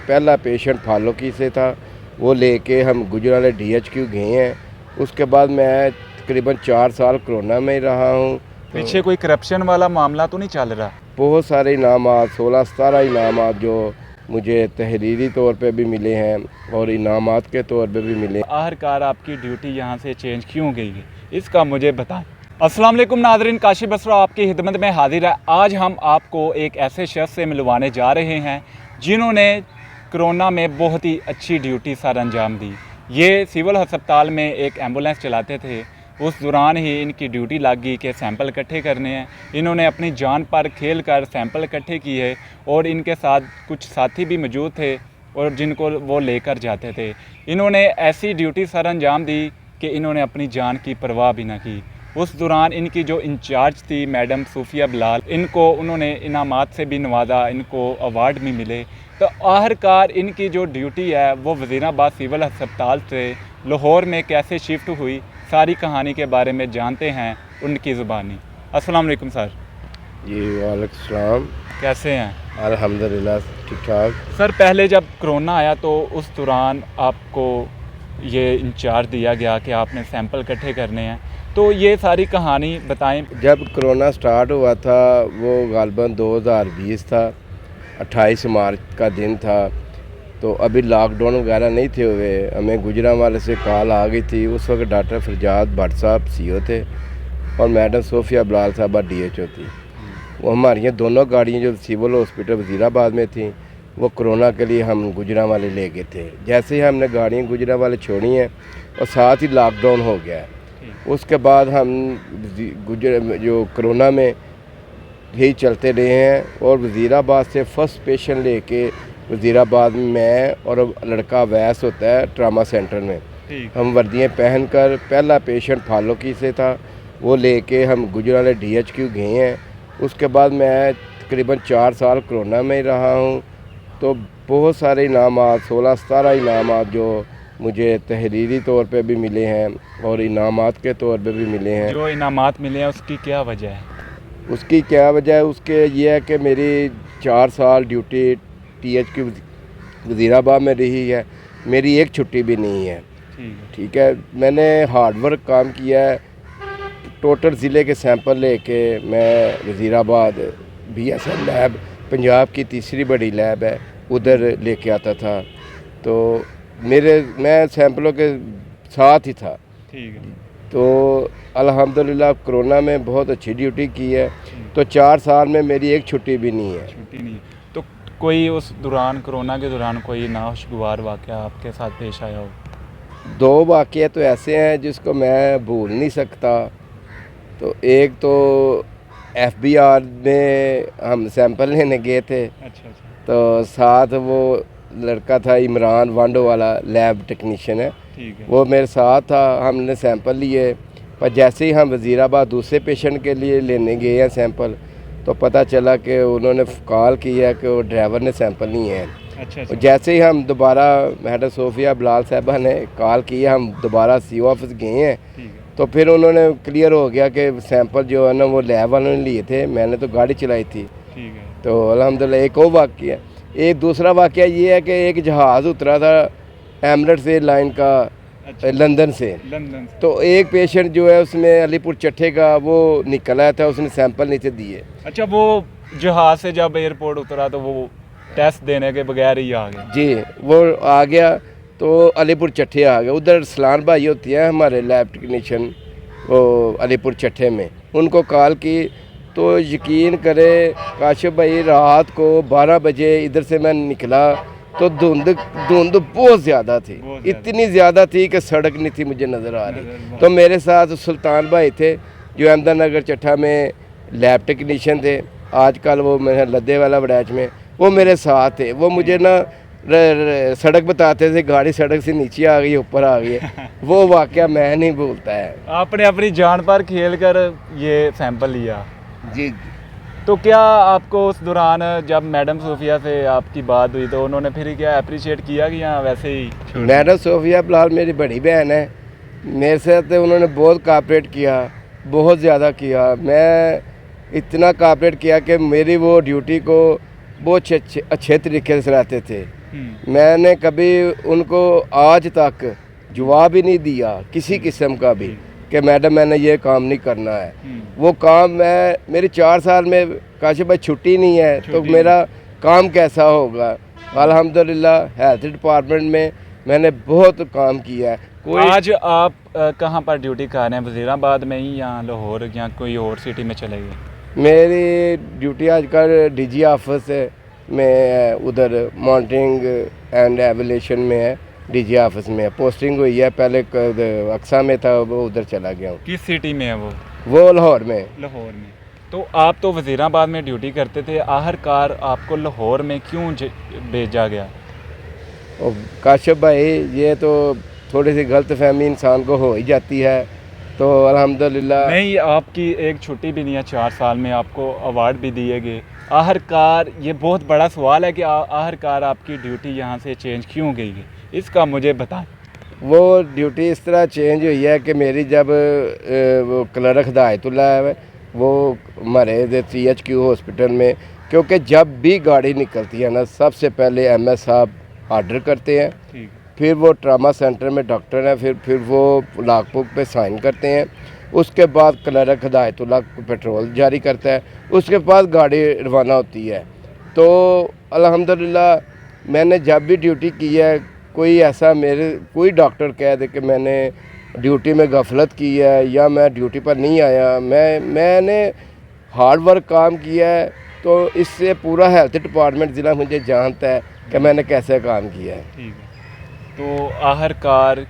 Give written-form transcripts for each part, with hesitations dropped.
पहला पेशेंट फालुकी से था, वो लेके हम गुजरावाला DHQ गए हैं। उसके बाद मैं तकरीबन 4 साल कोरोना में ही रहा हूँ। पीछे कोई करप्शन वाला मामला तो नहीं चल रहा? बहुत सारे इनामात 16-17 इनामात जो मुझे तहरीरी तौर पे भी मिले हैं और इनामात के तौर पे भी मिले। आखिरकार आपकी ड्यूटी यहाँ से चेंज क्यों गई है, इसका मुझे बताएं। अस्सलाम वालेकुम नाज़रीन, काशिफ बसरा आपकी खिदमत में हाजिर है। आज हम आपको एक ऐसे शख्स से मिलवाने जा रहे हैं जिन्होंने कोरोना में बहुत ही अच्छी ड्यूटी सर अंजाम दी। ये सिविल अस्पताल में एक एम्बुलेंस चलाते थे, उस दौरान ही इनकी ड्यूटी लग गई कि सैंपल इकट्ठे करने हैं। इन्होंने अपनी जान पर खेल कर सैंपल इकट्ठे किए और इनके साथ कुछ साथी भी मौजूद थे और जिनको वो लेकर जाते थे। इन्होंने ऐसी ड्यूटी सर अंजाम दी कि इन्होंने अपनी जान की परवाह भी ना की। उस दौरान इनकी जो इंचार्ज थी मैडम सूफिया बिलाल, इनको उन्होंने इनामात से भी नवाजा, इनको अवार्ड भी मिले। तो आखिरकार इनकी जो ड्यूटी है वो वज़ीराबाद सिविल अस्पताल से लाहौर में कैसे शिफ्ट हुई, सारी कहानी के बारे में जानते हैं उनकी ज़ुबानी। अस्सलाम वालेकुम सर। जी वालेकुम सलाम। कैसे हैं? अल्हम्दुलिल्लाह ठीक ठाक। सर, पहले जब कोरोना आया तो उस दौरान आपको ये इंचार्ज दिया गया कि आपने सैंपल इकट्ठे करने हैं, तो ये सारी कहानी बताएं। जब कोरोना स्टार्ट हुआ था वो गालबन 2020 था, 28 मार्च का दिन था। तो अभी लॉकडाउन वगैरह नहीं थे हुए, हमें गुजरांवाले से कॉल आ गई थी। उस वक्त डॉक्टर फरजाद भट्ट साहब CO थे और मैडम सूफिया बिलाल साहबा DHO थी। वो हमारी ये दोनों गाड़ियाँ जो सिविल हॉस्पिटल वज़ीराबाद में थी वो कोरोना के लिए हम गुजरांवाले ले गए थे। जैसे ही हमने गाड़ियाँ गुजरांवाले छोड़ी हैं और साथ ही लॉकडाउन हो गया है, उसके बाद हम जो कोरोना में ही चलते रहे हैं और वज़ीराबाद से फ़र्स्ट पेशेंट लेके वज़ीराबाद में मैं और लड़का अवैस होता है ट्रामा सेंटर में, हम वर्दियाँ पहनकर पहला पेशेंट फालुकी से था, वो लेके हम गुजरावाला DHQ गए हैं। उसके बाद मैं तकरीबन 4 साल कोरोना में ही रहा हूँ। तो बहुत सारे इनामात 16-17 इनामात जो मुझे तहरीरी तौर पे भी मिले हैं और इनामात के तौर पे भी मिले हैं। जो इनामात मिले हैं उसकी क्या वजह है? उसकी क्या वजह है? उसके ये है कि मेरी 4 साल ड्यूटी THQ वज़ीराबाद में रही है, मेरी एक छुट्टी भी नहीं है। ठीक है, मैंने हार्डवर्क काम किया है। टोटल ज़िले के सैंपल लेके मैं वज़ीराबाद BSL लैब, पंजाब की तीसरी बड़ी लैब है, उधर लेके आता था। तो मैं सैंपलों के साथ ही था। ठीक है। तो अल्हम्दुलिल्लाह कोरोना में बहुत अच्छी ड्यूटी की है। तो 4 साल में मेरी एक छुट्टी भी नहीं है। छुट्टी नहीं। तो कोई उस दौरान कोरोना के दौरान कोई नाखुशगवार वाक़या आपके साथ पेश आया हो? 2 वाक़ये तो ऐसे हैं जिसको मैं भूल नहीं सकता। तो एक तो FBR में हम सैंपल लेने गए थे। अच्छा। तो साथ वो लड़का था इमरान वांडो वाला, लैब टेक्नीशियन है, ठीक है। वो मेरे साथ था। हमने सैंपल लिए, पर जैसे ही हम वज़ीराबाद दूसरे पेशेंट के लिए लेने गए हैं सैंपल, तो पता चला कि उन्होंने कॉल किया कि वो ड्राइवर ने सैंपल लिए हैं। अच्छा। जैसे ही हम दोबारा मैडम सूफिया बिलाल साहबा ने कॉल किया, हम दोबारा CO ऑफिस गए हैं। तो फिर उन्होंने क्लियर हो गया कि सैंपल जो है ना वो लैब वालों ने लिए थे, मैंने तो गाड़ी चलाई थी। ठीक है। तो अल्हम्दुलिल्लाह एक और वाक़या। एक दूसरा वाक़या ये है कि एक जहाज़ उतरा था एमिरेट्स एयरलाइन का। अच्छा। लंदन से। तो एक पेशेंट जो है उसमें अलीपुर चट्ठे का वो निकल आया था, उसने सैंपल नीचे दिए। अच्छा, वो जहाज़ से जब एयरपोर्ट उतरा तो वो टेस्ट देने के बगैर ही आ गया? जी, वो आ गया तो अलीपुर चट्ठे आ गया। उधर सलान भाई होती है हमारे लैब टेक्नीशियन, वो अलीपुर चट्ठे में, उनको कॉल की तो यकीन करे काशिफ भाई, रात को 12 बजे इधर से मैं निकला तो धुंध बहुत ज़्यादा थी। इतनी ज़्यादा थी कि सड़क नहीं थी मुझे नज़र आ रही। तो मेरे साथ सुल्तान भाई थे जो अहमदनगर चट्ठा में लैब टेक्नीशियन थे, आजकल वो मेरे लद्दे वाला वड़ैच में, वो मेरे साथ थे। वो मुझे ना सड़क बताते थे, गाड़ी सड़क से नीचे आ गई, ऊपर आ गई है। वो वाक़या मैं नहीं भूलता है। आपने अपनी जान पर खेल कर ये सैंपल लिया? जी। तो क्या आपको उस दौरान जब मैडम सूफिया से आपकी बात हुई तो उन्होंने फिर क्या अप्रिशिएट किया कि या वैसे ही? मैडम सूफिया बिलाल मेरी बड़ी बहन है, मेरे साथ उन्होंने बहुत कोऑपरेट किया, बहुत ज़्यादा किया। मैं इतना कोऑपरेट किया कि मेरी वो ड्यूटी को बहुत अच्छे तरीके से चलाते थे। मैंने कभी उनको आज तक जवाब ही नहीं दिया किसी किस्म का भी कि मैडम मैंने ये काम नहीं करना है। वो काम मेरे 4 साल में काशिफ भाई छुट्टी नहीं है तो मेरा काम कैसा होगा। अल्हम्दुलिल्लाह हेल्थ डिपार्टमेंट में मैंने बहुत काम किया है। आज आप कहाँ पर ड्यूटी कर रहे हैं, वज़ीराबाद में ही या लाहौर या कोई और सिटी में चले गए? मेरी ड्यूटी आजकल डीजी ऑफिस में उधर मॉनिटरिंग एंड एवल्यूशन में है, डीजी ऑफिस में पोस्टिंग हुई है। पहले अक्सा में था, वो उधर चला गया हूँ। किस सिटी में है वो लाहौर में। लाहौर में। तो आप तो वज़ीराबाद में ड्यूटी करते थे, आखिरकार आपको लाहौर में क्यों भेजा गया? और काशिफ भाई ये तो थोड़ी सी गलत फहमी इंसान को हो ही जाती है, तो अल्हम्दुलिल्लाह। नहीं, आपकी एक छुट्टी भी नहीं है, 4 साल में आपको अवार्ड भी दिए गए। आखिरकार ये बहुत बड़ा सवाल है कि आखिरकार आपकी ड्यूटी यहाँ से चेंज क्यों गई है, इसका मुझे बताएं। वो ड्यूटी इस तरह चेंज हुई है कि मेरी जब वो क्लर्क हिदायतुल्लाह है वो हमारे CHQ हॉस्पिटल में, क्योंकि जब भी गाड़ी निकलती है ना सबसे पहले MS साहब ऑर्डर करते हैं, फिर वो ट्रामा सेंटर में डॉक्टर हैं, फिर वो लॉग बुक पे साइन करते हैं, उसके बाद क्लर्क हिदायतुल्लाह पेट्रोल जारी करता है, उसके बाद गाड़ी रवाना होती है। तो अल्हम्दुलिल्लाह मैंने जब भी ड्यूटी की है, कोई डॉक्टर कह दे कि मैंने ड्यूटी में गफलत की है या मैं ड्यूटी पर नहीं आया, मैंने हार्ड वर्क काम किया है, तो इससे पूरा हेल्थ डिपार्टमेंट ज़िला मुझे जानता है कि मैंने कैसे काम किया है। ठीक है। तो आखिरकार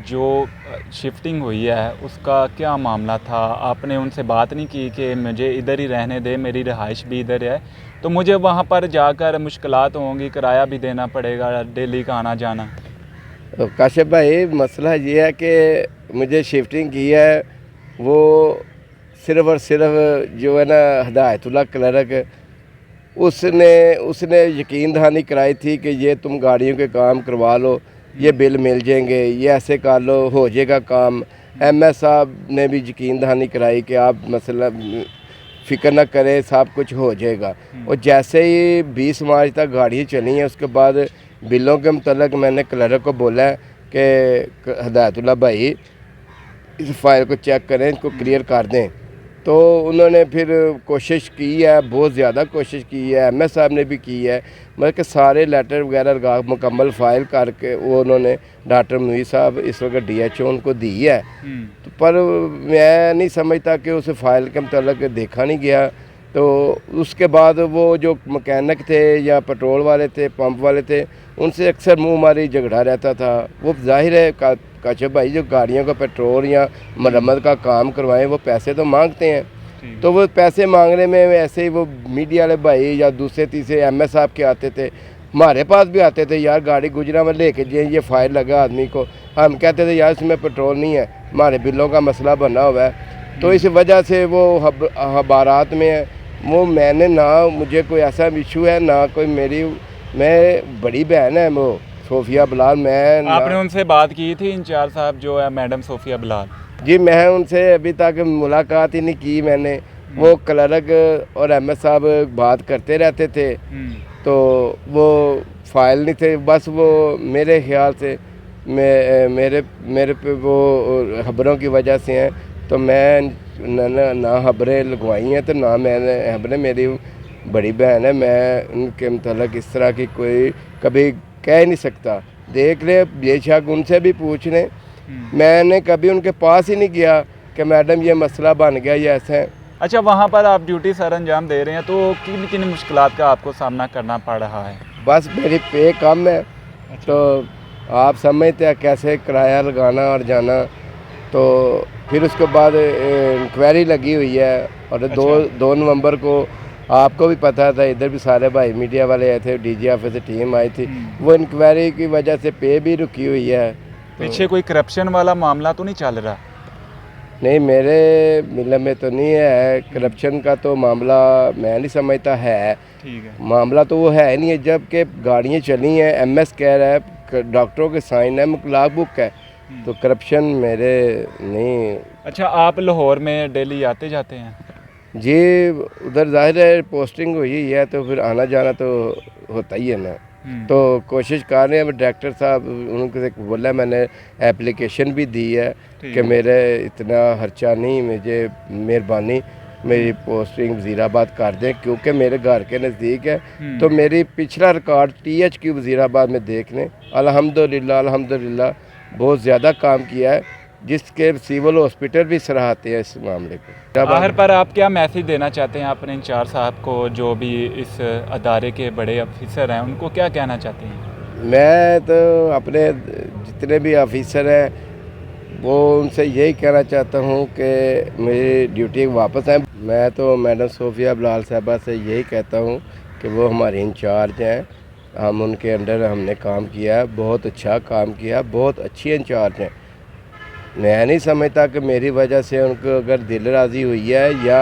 जो शिफ्टिंग हुई है उसका क्या मामला था? आपने उनसे बात नहीं की कि मुझे इधर ही रहने दे, मेरी रिहाइश भी इधर है, तो मुझे वहाँ पर जाकर मुश्किलात होंगी, किराया भी देना पड़ेगा, डेली का आना जाना। तो काशिफ भाई मसला ये है कि मुझे शिफ्टिंग की है वो सिर्फ़ और सिर्फ जो है ना हिदायतुल्लाह क्लर्क, उसने यकीन दहानी कराई थी कि ये तुम गाड़ियों के काम करवा लो, ये बिल मिल जाएंगे, ये ऐसे कर लो, हो जाएगा काम। MS साहब ने भी यकीन दहानी कराई कि आप मसला फ़िक्र ना करें, सब कुछ हो जाएगा। और जैसे ही 20 मार्च तक गाड़ियाँ चली हैं, उसके बाद बिलों के मतलब मैंने क्लर्क को बोला है कि हिदायतुल्लाह भाई इस फाइल को चेक करें, इसको क्लियर कर दें। तो उन्होंने फिर कोशिश की है, बहुत ज़्यादा कोशिश की है, MS साहब ने भी की है, मतलब कि सारे लेटर वगैरह लगा मुकम्मल फ़ाइल करके वो उन्होंने डॉक्टर मुनीर साहब इस वक्त DHO उनको दी है। तो पर मैं नहीं समझता कि उस फाइल के मतलब देखा नहीं गया। तो उसके बाद वो जो मकैनिक थे या पेट्रोल वाले थे, पंप वाले थे, उनसे अक्सर मुँह मारी झगड़ा रहता था। वो जाहिर है काशिफ भाई जो गाड़ियों का पेट्रोल या मरम्मत का काम करवाएं वो पैसे तो मांगते हैं, तो वो पैसे मांगने में ऐसे ही वो मीडिया वाले भाई या दूसरे तीसरे MS साहब के आते थे, हमारे पास भी आते थे, यार गाड़ी गुजरा में लेके जाए, ये फाइल लगा आदमी को, हम कहते थे यार इसमें पेट्रोल नहीं है, हमारे बिलों का मसला बना हुआ है। तो इस वजह से वो हबारात में है। वो मैंने ना मुझे कोई ऐसा इशू है ना कोई मैं बड़ी बहन है वो सोफिया बिलाल। आपने उनसे बात की थी इंचार्ज साहब जो है मैडम सोफिया बिलाल? जी मैं उनसे अभी तक मुलाकात ही नहीं की मैंने। वो क्लर्क और MS साहब बात करते रहते थे, तो वो फाइल नहीं थे, बस वो मेरे ख्याल से मेरे पे वो खबरों की वजह से हैं। तो मैं ना खबरें लगवाई हैं, तो ना मैंने खबरें, मेरी बड़ी बहन है, मैं उनके मतलब इस तरह की कोई कभी कह ही नहीं सकता। देख ले, बेशक उनसे भी पूछ लें, मैंने कभी उनके पास ही नहीं गया कि मैडम ये मसला बन गया, ये ऐसा है। अच्छा, वहाँ पर आप ड्यूटी सर अंजाम दे रहे हैं, तो किन किन मुश्किलात का आपको सामना करना पड़ रहा है? बस मेरी पे कम है। अच्छा। तो आप समझते हैं कैसे किराया लगाना और जाना। तो फिर उसके बाद इंक्वायरी लगी हुई है, और अच्छा। 2 नवंबर को आपको भी पता था, इधर भी सारे भाई मीडिया वाले आए थे, DG ऑफिस से टीम आई थी, वो इंक्वायरी की वजह से पे भी रुकी हुई है। पीछे कोई करप्शन वाला मामला तो नहीं चल रहा? नहीं, मेरे मिल में तो नहीं है करप्शन का, तो मामला मैं नहीं समझता है। ठीक है। मामला तो वो है नहीं है, जबकि गाड़ियाँ चली हैं, MS कह रहा है, डॉक्टरों के साइन है, लॉग बुक है, तो करप्शन मेरे नहीं। अच्छा, आप लाहौर में डेली आते जाते हैं? जी, उधर जाहिर है पोस्टिंग हुई है, तो फिर आना जाना तो होता ही है ना। तो कोशिश कर रहे हैं। डायरेक्टर साहब उनसे बोला, मैंने एप्लीकेशन भी दी है कि मेरे इतना खर्चा नहीं, मुझे मेहरबानी मेरी पोस्टिंग वज़ीराबाद कर दें, क्योंकि मेरे घर के नज़दीक है। तो मेरी पिछला रिकॉर्ड THQ वज़ीराबाद में देख लें। अल्हम्दुलिल्लाह बहुत ज़्यादा काम किया है, जिसके सिविल हॉस्पिटल भी सराहते हैं इस मामले को। आखिर पर आप क्या मैसेज देना चाहते हैं अपने इंचार्ज साहब को, जो भी इस अदारे के बड़े अफसर हैं, उनको क्या कहना चाहते हैं? मैं तो अपने जितने भी ऑफिसर हैं वो उनसे यही कहना चाहता हूँ कि मेरी ड्यूटी वापस आए। मैं तो मैडम सोफिया बलाल साहबा से यही कहता हूँ कि वो हमारे इंचार्ज हैं, हम उनके अंडर हमने काम किया है, बहुत अच्छा काम किया, बहुत अच्छी इंचार्ज हैं। मैं नहीं समझता कि मेरी वजह से उनको अगर दिल राज़ी हुई है या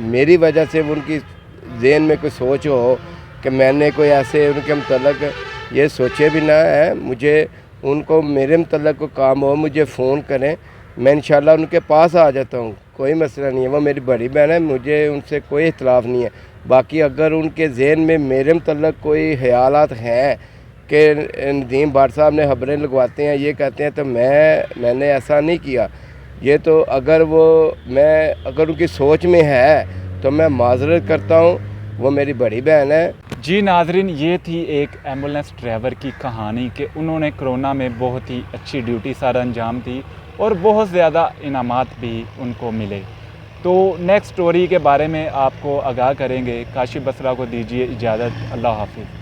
मेरी वजह से उनकी ज़हन में कोई सोच हो कि मैंने कोई ऐसे उनके मतलब ये सोचे भी ना है। मुझे उनको मेरे मतलब को काम हो, मुझे फ़ोन करें, मैं इंशाल्लाह उनके पास आ जाता हूँ, कोई मसला नहीं है। वो मेरी बड़ी बहन है, मुझे उनसे कोई इख्तलाफ नहीं है। बाकी अगर उनके ज़हन में मेरे मतलब कोई ख्यालात हैं कि नदीम भाट साहब ने खबरें लगवाते हैं, ये कहते हैं, तो मैंने ऐसा नहीं किया। ये तो अगर अगर उनकी सोच में है तो मैं माजरत करता हूँ, वो मेरी बड़ी बहन है। जी नाज़रीन, ये थी एक एम्बुलेंस ड्राइवर की कहानी कि उन्होंने कोरोना में बहुत ही अच्छी ड्यूटी सर अंजाम दी और बहुत ज़्यादा इनामात भी उनको मिले। तो नेक्स्ट स्टोरी के बारे में आपको आगाह करेंगे। काशिफ बसरा को दीजिए इजाज़त। अल्लाह हाफिज़।